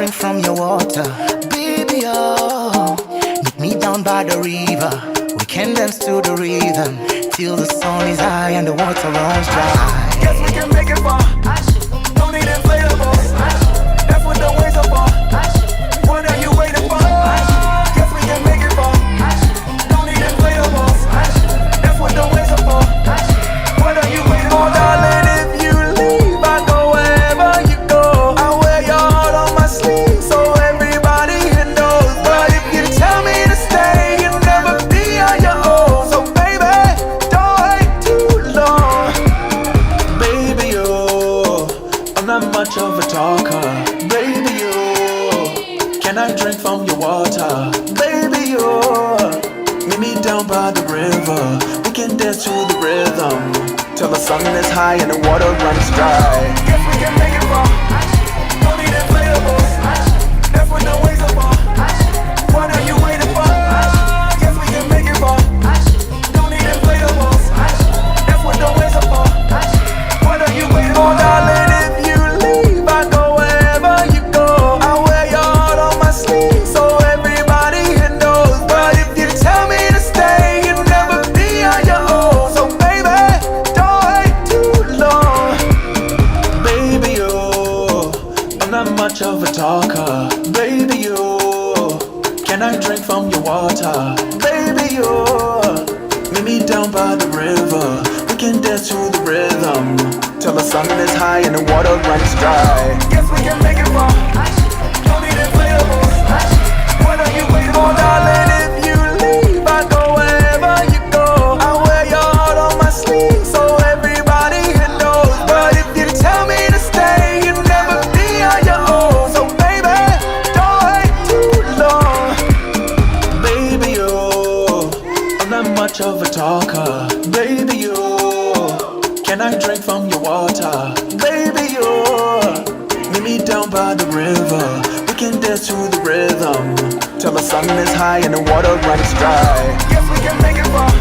drink from your water? Baby, oh, meet me down by the river. We can dance to the rhythm till the sun is high and the water runs dry. Guess we can make it far. Don't need inflatables. That's what the waves are for. What are you waiting for? Guess we can make it far. Don't need inflatables. That's what the waves are for. What are you waiting for? Darling, if you leave, I go wherever you go. I wear your heart on my sleeve so everybody here knows. But if you tell me to stay, you'll never be on your own. So baby, don't wait too long. Baby, oh, I'm not much of a talker. Baby, oh, can I drink from your water? Baby, oh, meet me down by the river. We can dance to the rhythm till the sun is high and the water runs dry. Guess we can make it far. Don't need inflatables. That's what the waves are for. What are you waiting for? Guess we can make it far. Don't need inflatables. That's what the waves are for. What are you waiting for? Darling, if you leave, I go wherever you go. I wear your heart on my sleeve so everybody here knows. But if you tell me to stay, you'll never be on your own. So baby, don't wait too long. Baby, oh, I'm not much of a talker. Baby, oh, can I drink from your water? Baby, oh, meet me down by the river. We can dance to the rhythm till the sun is high and the water runs dry. Guess we can make it far. Don't need inflatables. What are you waiting for? Darling, if you leave, I go wherever you go. I wear your heart on my sleeve so everybody here knows. But if you tell me to stay, you'll never be on your own. So baby, don't wait too long. Baby, oh, I'm not much of a talker. Baby, oh, can I drink from your water? Baby, oh, meet me down by the river. We can dance to the rhythm till the sun is high and the water runs dry. Guess we can make it far.